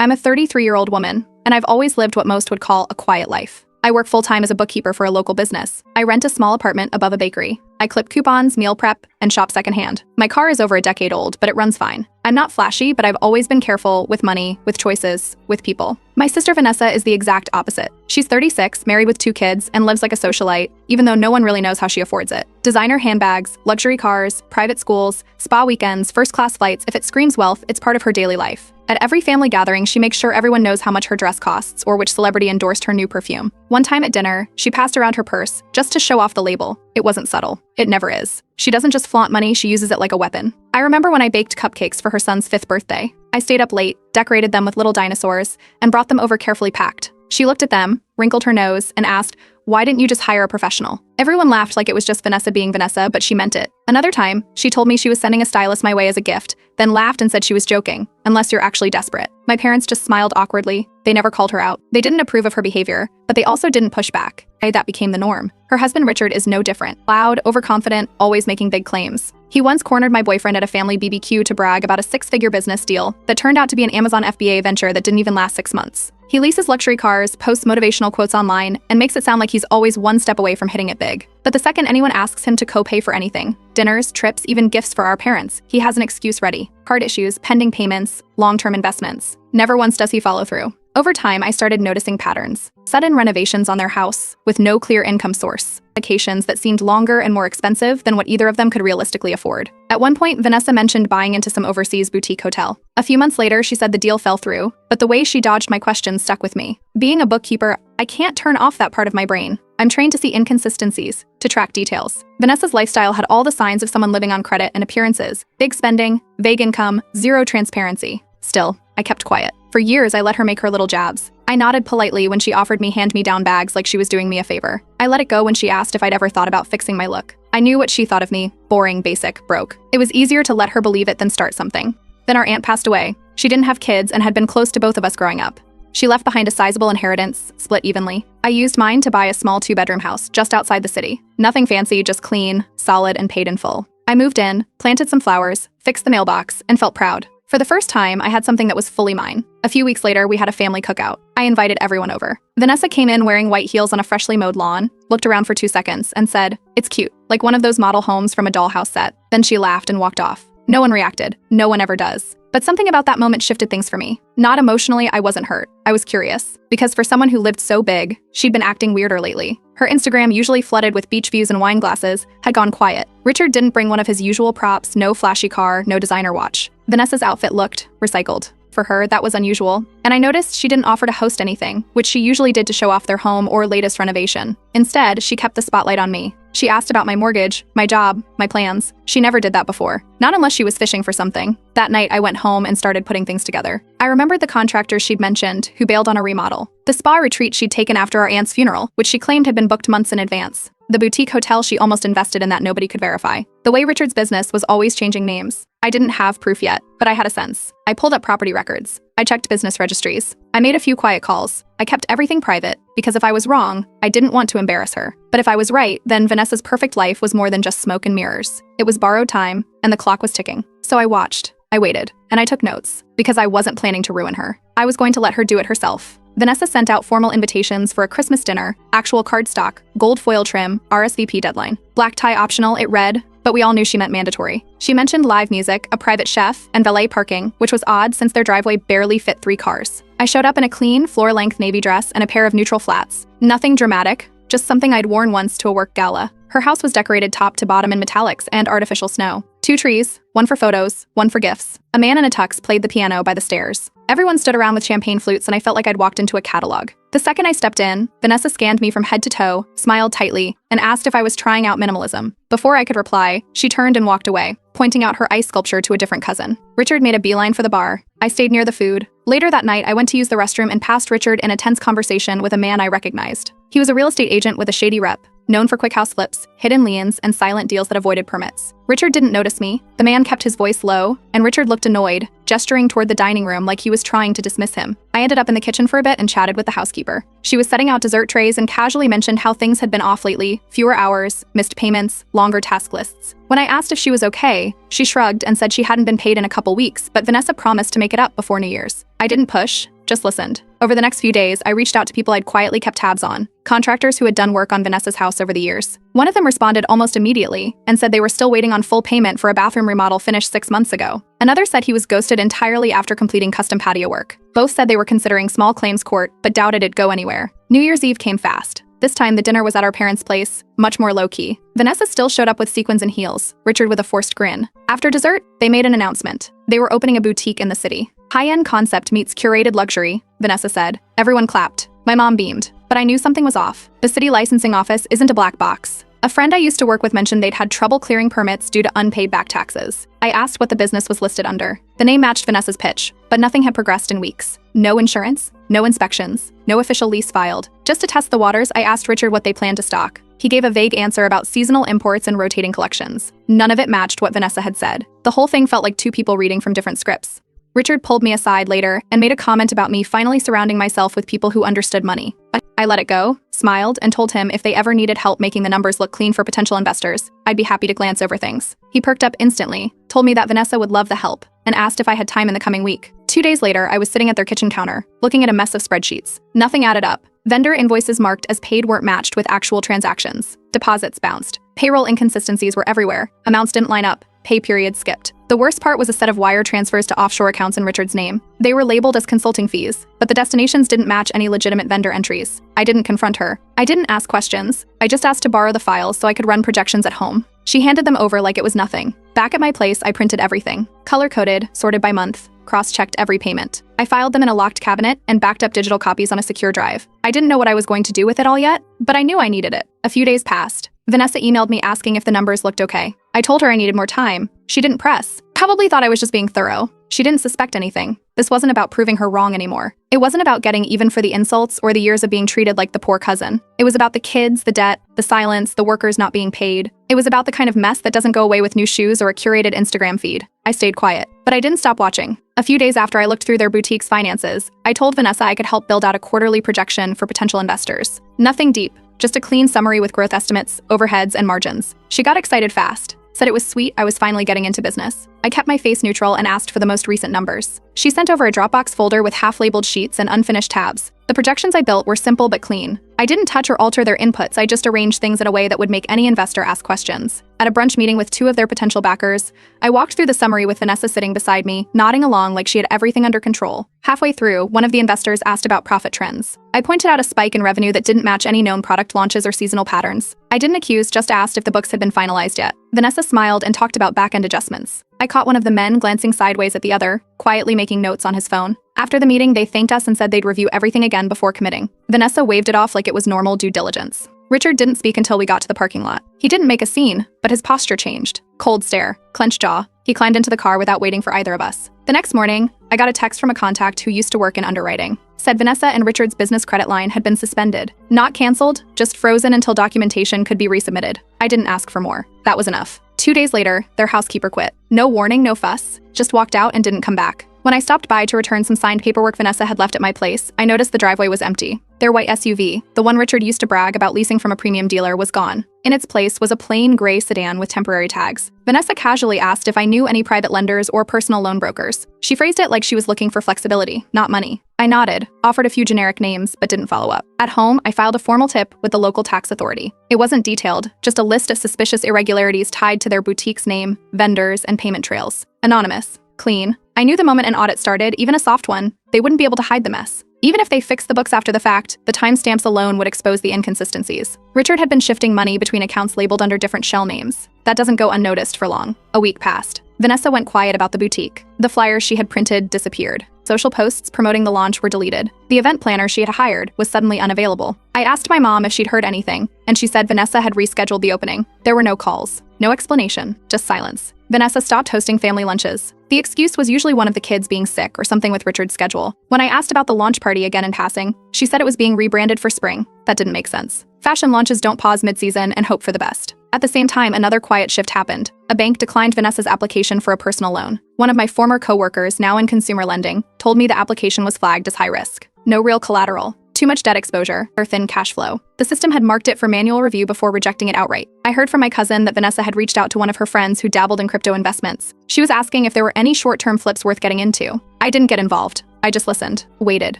I'm a 33-year-old woman, and I've always lived what most would call a quiet life. I work full-time as a bookkeeper for a local business. I rent a small apartment above a bakery. I clip coupons, meal prep, and shop secondhand. My car is over a decade old, but it runs fine. I'm not flashy, but I've always been careful with money, with choices, with people. My sister Vanessa is the exact opposite. She's 36, married with 2 kids, and lives like a socialite, even though no one really knows how she affords it. Designer handbags, luxury cars, private schools, spa weekends, first-class flights. If it screams wealth, it's part of her daily life. At every family gathering, she makes sure everyone knows how much her dress costs or which celebrity endorsed her new perfume. One time at dinner, she passed around her purse just to show off the label. It wasn't subtle. It never is. She doesn't just flaunt money, she uses it like a weapon. I remember when I baked cupcakes for her son's 5th birthday. I stayed up late, decorated them with little dinosaurs, and brought them over carefully packed. She looked at them, wrinkled her nose, and asked, "Why didn't you just hire a professional?" Everyone laughed like it was just Vanessa being Vanessa, but she meant it. Another time, she told me she was sending a stylist my way as a gift, then laughed and said she was joking, unless you're actually desperate. My parents just smiled awkwardly. They never called her out. They didn't approve of her behavior, but they also didn't push back. That became the norm. Her husband Richard is no different. Loud, overconfident, always making big claims. He once cornered my boyfriend at a family BBQ to brag about a 6-figure business deal that turned out to be an Amazon FBA venture that didn't even last 6 months. He leases luxury cars, posts motivational quotes online, and makes it sound like he's always one step away from hitting it big. But the second anyone asks him to co-pay for anything, dinners, trips, even gifts for our parents, he has an excuse ready. Card issues, pending payments, long-term investments. Never once does he follow through. Over time, I started noticing patterns. Sudden renovations on their house, with no clear income source. Vacations that seemed longer and more expensive than what either of them could realistically afford. At one point, Vanessa mentioned buying into some overseas boutique hotel. A few months later, she said the deal fell through, but the way she dodged my questions stuck with me. Being a bookkeeper, I can't turn off that part of my brain. I'm trained to see inconsistencies, to track details. Vanessa's lifestyle had all the signs of someone living on credit and appearances. Big spending, vague income, zero transparency. Still, I kept quiet. For years, I let her make her little jabs. I nodded politely when she offered me hand-me-down bags like she was doing me a favor. I let it go when she asked if I'd ever thought about fixing my look. I knew what she thought of me: boring, basic, broke. It was easier to let her believe it than start something. Then our aunt passed away. She didn't have kids and had been close to both of us growing up. She left behind a sizable inheritance, split evenly. I used mine to buy a small 2-bedroom house just outside the city. Nothing fancy, just clean, solid, and paid in full. I moved in, planted some flowers, fixed the mailbox, and felt proud. For the first time, I had something that was fully mine. A few weeks later, we had a family cookout. I invited everyone over. Vanessa came in wearing white heels on a freshly mowed lawn, looked around for 2 seconds, and said, "It's cute, like one of those model homes from a dollhouse set." Then she laughed and walked off. No one reacted. No one ever does. But something about that moment shifted things for me. Not emotionally, I wasn't hurt. I was curious. Because for someone who lived so big, she'd been acting weirder lately. Her Instagram, usually flooded with beach views and wine glasses, had gone quiet. Richard didn't bring one of his usual props, no flashy car, no designer watch. Vanessa's outfit looked recycled. For her, that was unusual. And I noticed she didn't offer to host anything, which she usually did to show off their home or latest renovation. Instead, she kept the spotlight on me. She asked about my mortgage, my job, my plans. She never did that before. Not unless she was fishing for something. That night, I went home and started putting things together. I remembered the contractor she'd mentioned, who bailed on a remodel. The spa retreat she'd taken after our aunt's funeral, which she claimed had been booked months in advance. The boutique hotel she almost invested in that nobody could verify. The way Richard's business was always changing names. I didn't have proof yet, but I had a sense. I pulled up property records. I checked business registries. I made a few quiet calls. I kept everything private, because if I was wrong, I didn't want to embarrass her. But if I was right, then Vanessa's perfect life was more than just smoke and mirrors. It was borrowed time, and the clock was ticking. So I watched. I waited. And I took notes, because I wasn't planning to ruin her. I was going to let her do it herself. Vanessa sent out formal invitations for a Christmas dinner, actual cardstock, gold foil trim, RSVP deadline. Black tie optional, it read, but we all knew she meant mandatory. She mentioned live music, a private chef, and valet parking, which was odd since their driveway barely fit 3 cars. I showed up in a clean, floor-length navy dress and a pair of neutral flats. Nothing dramatic, just something I'd worn once to a work gala. Her house was decorated top to bottom in metallics and artificial snow. 2 trees, one for photos, one for gifts. A man in a tux played the piano by the stairs. Everyone stood around with champagne flutes, and I felt like I'd walked into a catalog. The second I stepped in, Vanessa scanned me from head to toe, smiled tightly, and asked if I was trying out minimalism. Before I could reply, she turned and walked away, pointing out her ice sculpture to a different cousin. Richard made a beeline for the bar. I stayed near the food. Later that night, I went to use the restroom and passed Richard in a tense conversation with a man I recognized. He was a real estate agent with a shady rep, known for quick house flips, hidden liens, and silent deals that avoided permits. Richard didn't notice me. The man kept his voice low, and Richard looked annoyed, gesturing toward the dining room like he was trying to dismiss him. I ended up in the kitchen for a bit and chatted with the housekeeper. She was setting out dessert trays and casually mentioned how things had been off lately: fewer hours, missed payments, longer task lists. When I asked if she was okay, she shrugged and said she hadn't been paid in a couple weeks, but Vanessa promised to make make it up before New Year's. I didn't push, just listened. Over the next few days, I reached out to people I'd quietly kept tabs on, contractors who had done work on Vanessa's house over the years. One of them responded almost immediately and said they were still waiting on full payment for a bathroom remodel finished 6 months ago. Another said he was ghosted entirely after completing custom patio work. Both said they were considering small claims court, but doubted it'd go anywhere. New Year's Eve came fast. This time, the dinner was at our parents' place, much more low-key. Vanessa still showed up with sequins and heels, Richard with a forced grin. After dessert, they made an announcement. They were opening a boutique in the city. High-end concept meets curated luxury, Vanessa said. Everyone clapped. My mom beamed. But I knew something was off. The city licensing office isn't a black box. A friend I used to work with mentioned they'd had trouble clearing permits due to unpaid back taxes. I asked what the business was listed under. The name matched Vanessa's pitch, but nothing had progressed in weeks. No insurance, no inspections, no official lease filed. Just to test the waters, I asked Richard what they planned to stock. He gave a vague answer about seasonal imports and rotating collections. None of it matched what Vanessa had said. The whole thing felt like two people reading from different scripts. Richard pulled me aside later and made a comment about me finally surrounding myself with people who understood money. I let it go, smiled, and told him if they ever needed help making the numbers look clean for potential investors, I'd be happy to glance over things. He perked up instantly, told me that Vanessa would love the help, and asked if I had time in the coming week. 2 days later, I was sitting at their kitchen counter, looking at a mess of spreadsheets. Nothing added up. Vendor invoices marked as paid weren't matched with actual transactions. Deposits bounced. Payroll inconsistencies were everywhere. Amounts didn't line up. Pay periods skipped. The worst part was a set of wire transfers to offshore accounts in Richard's name. They were labeled as consulting fees, but the destinations didn't match any legitimate vendor entries. I didn't confront her. I didn't ask questions. I just asked to borrow the files so I could run projections at home. She handed them over like it was nothing. Back at my place, I printed everything. Color-coded, sorted by month, cross-checked every payment. I filed them in a locked cabinet and backed up digital copies on a secure drive. I didn't know what I was going to do with it all yet, but I knew I needed it. A few days passed. Vanessa emailed me asking if the numbers looked okay. I told her I needed more time. She didn't press. Probably thought I was just being thorough. She didn't suspect anything. This wasn't about proving her wrong anymore. It wasn't about getting even for the insults or the years of being treated like the poor cousin. It was about the kids, the debt, the silence, the workers not being paid. It was about the kind of mess that doesn't go away with new shoes or a curated Instagram feed. I stayed quiet, but I didn't stop watching. A few days after I looked through their boutique's finances, I told Vanessa I could help build out a quarterly projection for potential investors. Nothing deep, just a clean summary with growth estimates, overheads, and margins. She got excited fast. Said it was sweet I was finally getting into business. I kept my face neutral and asked for the most recent numbers. She sent over a Dropbox folder with half-labeled sheets and unfinished tabs. The projections I built were simple but clean. I didn't touch or alter their inputs, I just arranged things in a way that would make any investor ask questions. At a brunch meeting with 2 of their potential backers, I walked through the summary with Vanessa sitting beside me, nodding along like she had everything under control. Halfway through, one of the investors asked about profit trends. I pointed out a spike in revenue that didn't match any known product launches or seasonal patterns. I didn't accuse, just asked if the books had been finalized yet. Vanessa smiled and talked about back-end adjustments. I caught one of the men glancing sideways at the other, quietly making notes on his phone. After the meeting, they thanked us and said they'd review everything again before committing. Vanessa waved it off like it was normal due diligence. Richard didn't speak until we got to the parking lot. He didn't make a scene, but his posture changed. Cold stare, clenched jaw. He climbed into the car without waiting for either of us. The next morning, I got a text from a contact who used to work in underwriting. Said Vanessa and Richard's business credit line had been suspended. Not canceled, just frozen until documentation could be resubmitted. I didn't ask for more. That was enough. 2 days later, their housekeeper quit. No warning, no fuss. Just walked out and didn't come back. When I stopped by to return some signed paperwork Vanessa had left at my place, I noticed the driveway was empty. Their white SUV, the one Richard used to brag about leasing from a premium dealer, was gone. In its place was a plain gray sedan with temporary tags. Vanessa casually asked if I knew any private lenders or personal loan brokers. She phrased it like she was looking for flexibility, not money. I nodded, offered a few generic names, but didn't follow up. At home, I filed a formal tip with the local tax authority. It wasn't detailed, just a list of suspicious irregularities tied to their boutique's name, vendors, and payment trails. Anonymous. Clean. I knew the moment an audit started, even a soft one, they wouldn't be able to hide the mess. Even if they fixed the books after the fact, the timestamps alone would expose the inconsistencies. Richard had been shifting money between accounts labeled under different shell names. That doesn't go unnoticed for long. A week passed. Vanessa went quiet about the boutique. The flyers she had printed disappeared. Social posts promoting the launch were deleted. The event planner she had hired was suddenly unavailable. I asked my mom if she'd heard anything, and she said Vanessa had rescheduled the opening. There were no calls. No explanation, just silence. Vanessa stopped hosting family lunches. The excuse was usually one of the kids being sick or something with Richard's schedule. When I asked about the launch party again in passing, she said it was being rebranded for spring. That didn't make sense. Fashion launches don't pause mid-season and hope for the best. At the same time, another quiet shift happened. A bank declined Vanessa's application for a personal loan. One of my former co-workers, now in consumer lending, told me the application was flagged as high risk. No real collateral. Too much debt exposure, or thin cash flow. The system had marked it for manual review before rejecting it outright. I heard from my cousin that Vanessa had reached out to one of her friends who dabbled in crypto investments. She was asking if there were any short-term flips worth getting into. I didn't get involved. I just listened, waited.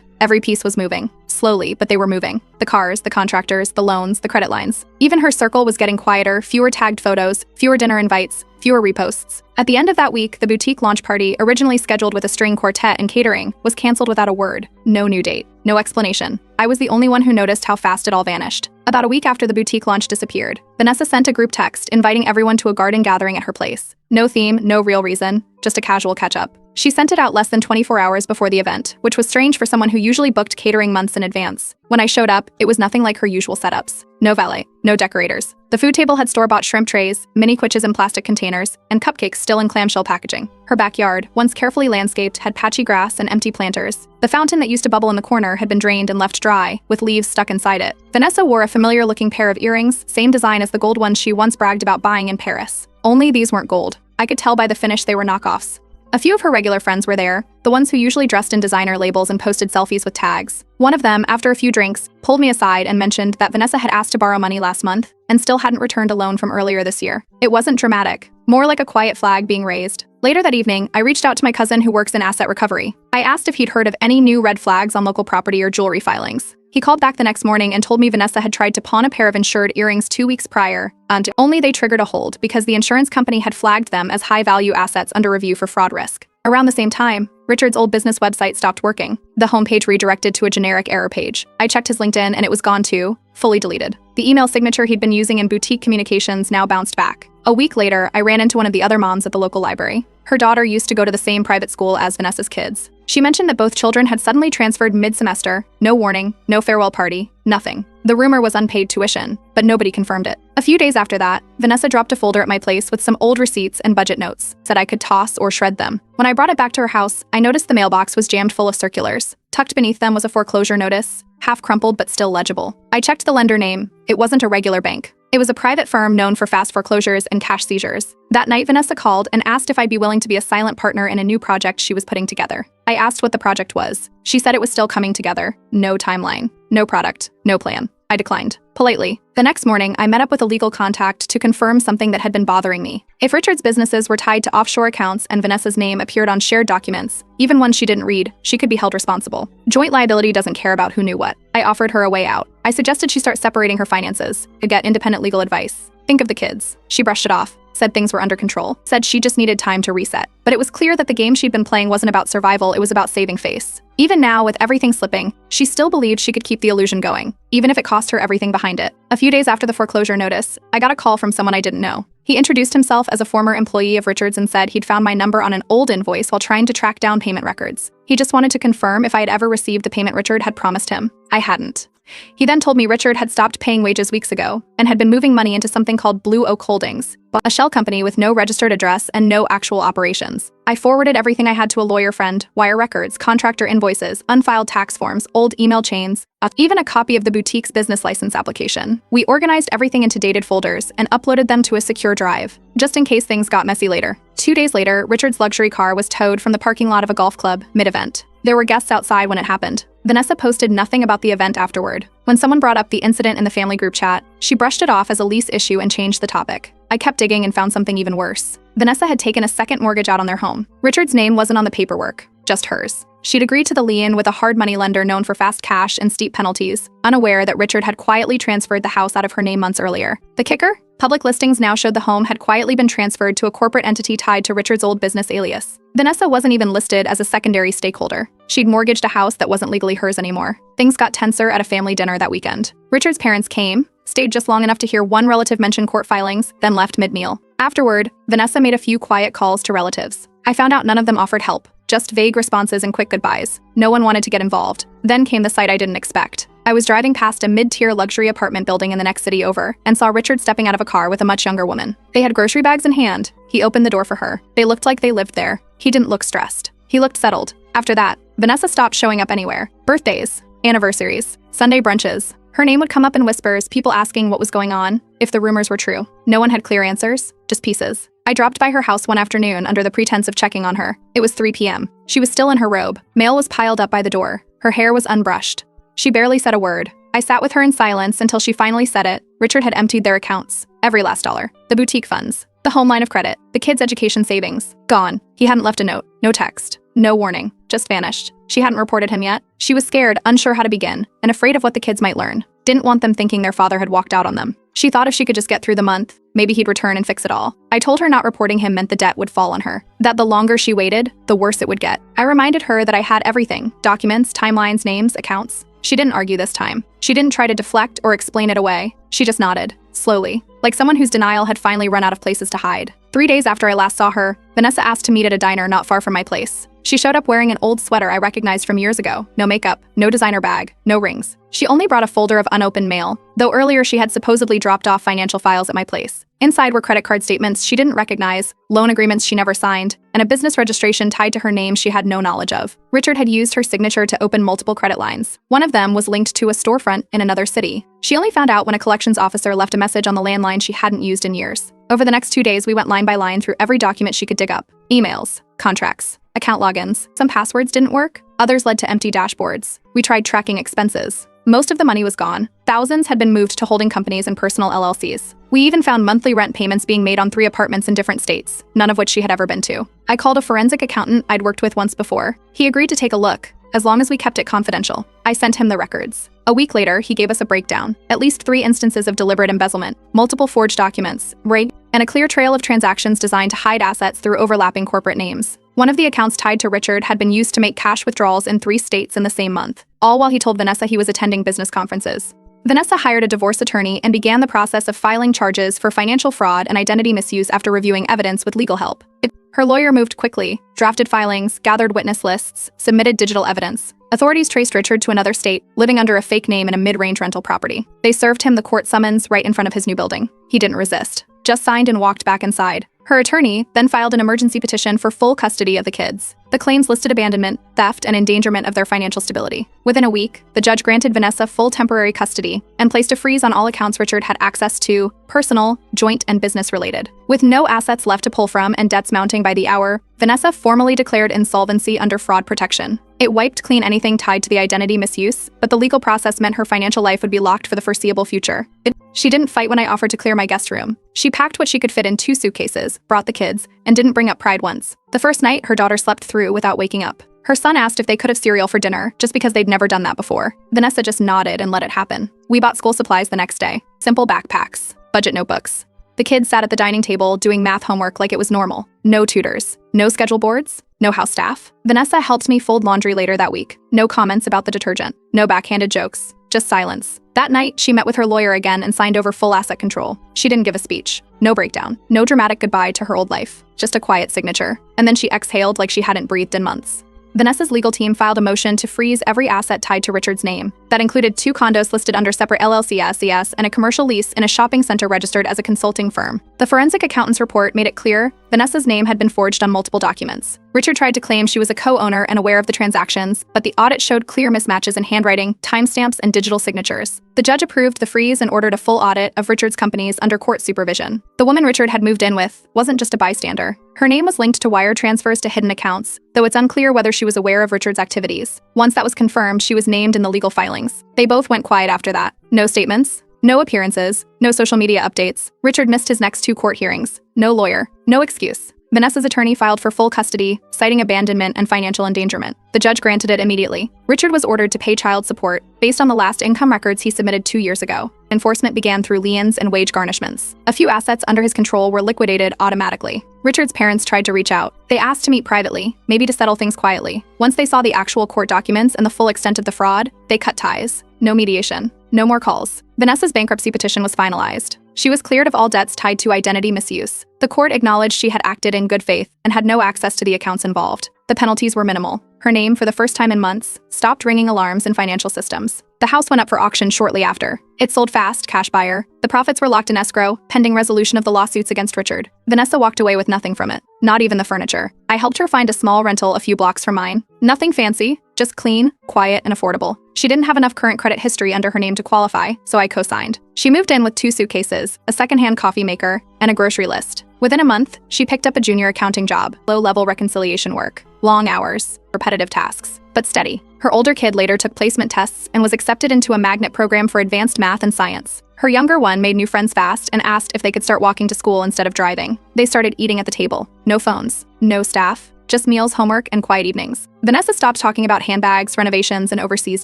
Every piece was moving. Slowly, but they were moving. The cars, the contractors, the loans, the credit lines. Even her circle was getting quieter, fewer tagged photos, fewer dinner invites, fewer reposts. At the end of that week, the boutique launch party, originally scheduled with a string quartet and catering, was canceled without a word. No new date. No explanation. I was the only one who noticed how fast it all vanished. About a week after the boutique launch disappeared, Vanessa sent a group text inviting everyone to a garden gathering at her place. No theme, no real reason, just a casual catch-up. She sent it out less than 24 hours before the event, which was strange for someone who usually booked catering months in advance. When I showed up, it was nothing like her usual setups. No valet, no decorators. The food table had store-bought shrimp trays, mini quiches in plastic containers, and cupcakes still in clamshell packaging. Her backyard, once carefully landscaped, had patchy grass and empty planters. The fountain that used to bubble in the corner had been drained and left dry, with leaves stuck inside it. Vanessa wore a familiar-looking pair of earrings, same design as the gold ones she once bragged about buying in Paris. Only these weren't gold. I could tell by the finish they were knockoffs. A few of her regular friends were there, the ones who usually dressed in designer labels and posted selfies with tags. One of them, after a few drinks, pulled me aside and mentioned that Vanessa had asked to borrow money last month and still hadn't returned a loan from earlier this year. It wasn't dramatic, more like a quiet flag being raised. Later that evening, I reached out to my cousin who works in asset recovery. I asked if he'd heard of any new red flags on local property or jewelry filings. He called back the next morning and told me Vanessa had tried to pawn a pair of insured earrings 2 weeks prior, and only they triggered a hold because the insurance company had flagged them as high-value assets under review for fraud risk. Around the same time, Richard's old business website stopped working. The homepage redirected to a generic error page. I checked his LinkedIn and it was gone too, fully deleted. The email signature he'd been using in boutique communications now bounced back. A week later, I ran into one of the other moms at the local library. Her daughter used to go to the same private school as Vanessa's kids. She mentioned that both children had suddenly transferred mid-semester, no warning, no farewell party, nothing. The rumor was unpaid tuition, but nobody confirmed it. A few days after that, Vanessa dropped a folder at my place with some old receipts and budget notes, said I could toss or shred them. When I brought it back to her house, I noticed the mailbox was jammed full of circulars. Tucked beneath them was a foreclosure notice, half crumpled but still legible. I checked the lender name. It wasn't a regular bank. It was a private firm known for fast foreclosures and cash seizures. That night, Vanessa called and asked if I'd be willing to be a silent partner in a new project she was putting together. I asked what the project was. She said it was still coming together. No timeline, no product, no plan. I declined, politely. The next morning, I met up with a legal contact to confirm something that had been bothering me. If Richard's businesses were tied to offshore accounts and Vanessa's name appeared on shared documents, even ones she didn't read, she could be held responsible. Joint liability doesn't care about who knew what. I offered her a way out. I suggested she start separating her finances, to get independent legal advice. Think of the kids. She brushed it off, said things were under control, said she just needed time to reset. But it was clear that the game she'd been playing wasn't about survival, it was about saving face. Even now, with everything slipping, she still believed she could keep the illusion going, even if it cost her everything behind it. A few days after the foreclosure notice, I got a call from someone I didn't know. He introduced himself as a former employee of Richard's and said he'd found my number on an old invoice while trying to track down payment records. He just wanted to confirm if I had ever received the payment Richard had promised him. I hadn't. He then told me Richard had stopped paying wages weeks ago and had been moving money into something called Blue Oak Holdings, a shell company with no registered address and no actual operations. I forwarded everything I had to a lawyer friend, wire records, contractor invoices, unfiled tax forms, old email chains, even a copy of the boutique's business license application. We organized everything into dated folders and uploaded them to a secure drive, just in case things got messy later. 2 days later, Richard's luxury car was towed from the parking lot of a golf club, mid-event. There were guests outside when it happened. Vanessa posted nothing about the event afterward. When someone brought up the incident in the family group chat, she brushed it off as a lease issue and changed the topic. I kept digging and found something even worse. Vanessa had taken a second mortgage out on their home. Richard's name wasn't on the paperwork, just hers. She'd agreed to the lien with a hard money lender known for fast cash and steep penalties, unaware that Richard had quietly transferred the house out of her name months earlier. The kicker? Public listings now showed the home had quietly been transferred to a corporate entity tied to Richard's old business alias. Vanessa wasn't even listed as a secondary stakeholder. She'd mortgaged a house that wasn't legally hers anymore. Things got tenser at a family dinner that weekend. Richard's parents came, stayed just long enough to hear one relative mention court filings, then left mid-meal. Afterward, Vanessa made a few quiet calls to relatives. I found out none of them offered help, just vague responses and quick goodbyes. No one wanted to get involved. Then came the sight I didn't expect. I was driving past a mid-tier luxury apartment building in the next city over and saw Richard stepping out of a car with a much younger woman. They had grocery bags in hand. He opened the door for her. They looked like they lived there. He didn't look stressed. He looked settled. After that, Vanessa stopped showing up anywhere. Birthdays, anniversaries, Sunday brunches. Her name would come up in whispers, people asking what was going on, if the rumors were true. No one had clear answers, just pieces. I dropped by her house one afternoon under the pretense of checking on her. It was 3 p.m. She was still in her robe. Mail was piled up by the door. Her hair was unbrushed. She barely said a word. I sat with her in silence until she finally said it. Richard had emptied their accounts. Every last dollar. The boutique funds. The home line of credit. The kids' education savings. Gone. He hadn't left a note. No text. No warning. Just vanished. She hadn't reported him yet. She was scared, unsure how to begin, and afraid of what the kids might learn. Didn't want them thinking their father had walked out on them. She thought if she could just get through the month, maybe he'd return and fix it all. I told her not reporting him meant the debt would fall on her. That the longer she waited, the worse it would get. I reminded her that I had everything. Documents, timelines, names, accounts. She didn't argue this time. She didn't try to deflect or explain it away. She just nodded, slowly, like someone whose denial had finally run out of places to hide. 3 days after I last saw her, Vanessa asked to meet at a diner not far from my place. She showed up wearing an old sweater I recognized from years ago. No makeup, no designer bag, no rings. She only brought a folder of unopened mail, though earlier she had supposedly dropped off financial files at my place. Inside were credit card statements she didn't recognize, loan agreements she never signed, and a business registration tied to her name she had no knowledge of. Richard had used her signature to open multiple credit lines. One of them was linked to a storefront in another city. She only found out when a collections officer left a message on the landline she hadn't used in years. Over the next 2 days, we went line by line through every document she could dig up. Emails, contracts, account logins. Some passwords didn't work, others led to empty dashboards. We tried tracking expenses. Most of the money was gone. Thousands had been moved to holding companies and personal LLCs. We even found monthly rent payments being made on 3 apartments in different states, none of which she had ever been to. I called a forensic accountant I'd worked with once before. He agreed to take a look, as long as we kept it confidential. I sent him the records. A week later, he gave us a breakdown. At least 3 instances of deliberate embezzlement, multiple forged documents, rig, and a clear trail of transactions designed to hide assets through overlapping corporate names. One of the accounts tied to Richard had been used to make cash withdrawals in 3 states in the same month, all while he told Vanessa he was attending business conferences. Vanessa hired a divorce attorney and began the process of filing charges for financial fraud and identity misuse after reviewing evidence with legal help. Her lawyer moved quickly, drafted filings, gathered witness lists, submitted digital evidence. Authorities traced Richard to another state, living under a fake name in a mid-range rental property. They served him the court summons right in front of his new building. He didn't resist, just signed and walked back inside. Her attorney then filed an emergency petition for full custody of the kids. The claims listed abandonment, theft, and endangerment of their financial stability. Within a week, the judge granted Vanessa full temporary custody and placed a freeze on all accounts Richard had access to, personal, joint, and business-related. With no assets left to pull from and debts mounting by the hour, Vanessa formally declared insolvency under fraud protection. It wiped clean anything tied to the identity misuse, but the legal process meant her financial life would be locked for the foreseeable future. She didn't fight when I offered to clear my guest room. She packed what she could fit in 2 suitcases, brought the kids, and didn't bring up pride once. The first night, her daughter slept through without waking up. Her son asked if they could have cereal for dinner, just because they'd never done that before. Vanessa just nodded and let it happen. We bought school supplies the next day. Simple backpacks, budget notebooks. The kids sat at the dining table doing math homework like it was normal. No tutors, no schedule boards, no house staff. Vanessa helped me fold laundry later that week. No comments about the detergent, no backhanded jokes, just silence. That night, she met with her lawyer again and signed over full asset control. She didn't give a speech. No breakdown. No dramatic goodbye to her old life. Just a quiet signature. And then she exhaled like she hadn't breathed in months. Vanessa's legal team filed a motion to freeze every asset tied to Richard's name. That included 2 condos listed under separate LLCs and a commercial lease in a shopping center registered as a consulting firm. The forensic accountant's report made it clear Vanessa's name had been forged on multiple documents. Richard tried to claim she was a co-owner and aware of the transactions, but the audit showed clear mismatches in handwriting, timestamps, and digital signatures. The judge approved the freeze and ordered a full audit of Richard's companies under court supervision. The woman Richard had moved in with wasn't just a bystander. Her name was linked to wire transfers to hidden accounts, though it's unclear whether she was aware of Richard's activities. Once that was confirmed, she was named in the legal filings. They both went quiet after that. No statements, no appearances, no social media updates. Richard missed his next 2 court hearings. No lawyer, no excuse. Vanessa's attorney filed for full custody, citing abandonment and financial endangerment. The judge granted it immediately. Richard was ordered to pay child support based on the last income records he submitted 2 years ago. Enforcement began through liens and wage garnishments. A few assets under his control were liquidated automatically. Richard's parents tried to reach out. They asked to meet privately, maybe to settle things quietly. Once they saw the actual court documents and the full extent of the fraud, they cut ties. No mediation. No more calls. Vanessa's bankruptcy petition was finalized. She was cleared of all debts tied to identity misuse. The court acknowledged she had acted in good faith and had no access to the accounts involved. The penalties were minimal. Her name, for the first time in months, stopped ringing alarms in financial systems. The house went up for auction shortly after. It sold fast, cash buyer. The profits were locked in escrow, pending resolution of the lawsuits against Richard. Vanessa walked away with nothing from it, not even the furniture. I helped her find a small rental a few blocks from mine. Nothing fancy, just clean, quiet, and affordable. She didn't have enough current credit history under her name to qualify, so I co-signed. She moved in with 2 suitcases, a secondhand coffee maker, and a grocery list. Within a month, she picked up a junior accounting job, low-level reconciliation work, long hours, repetitive tasks. but steady. Her older kid later took placement tests and was accepted into a magnet program for advanced math and science. Her younger one made new friends fast and asked if they could start walking to school instead of driving. They started eating at the table. No phones, no staff, just meals, homework, and quiet evenings. Vanessa stopped talking about handbags, renovations, and overseas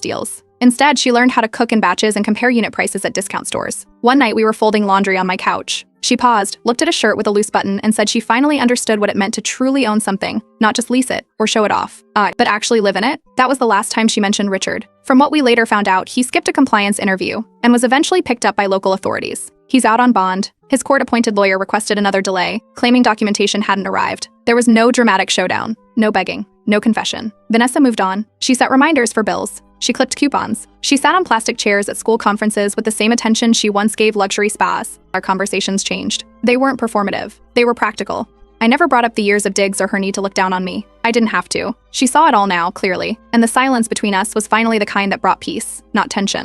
deals. Instead, she learned how to cook in batches and compare unit prices at discount stores. One night, we were folding laundry on my couch. She paused, looked at a shirt with a loose button, and said she finally understood what it meant to truly own something, not just lease it or show it off, but actually live in it. That was the last time she mentioned Richard. From what we later found out, he skipped a compliance interview and was eventually picked up by local authorities. He's out on bond. His court-appointed lawyer requested another delay, claiming documentation hadn't arrived. There was no dramatic showdown, no begging, no confession. Vanessa moved on. She set reminders for bills. She clipped coupons. She sat on plastic chairs at school conferences with the same attention she once gave luxury spas. Our conversations changed. They weren't performative. They were practical. I never brought up the years of digs or her need to look down on me. I didn't have to. She saw it all now, clearly, and the silence between us was finally the kind that brought peace, not tension.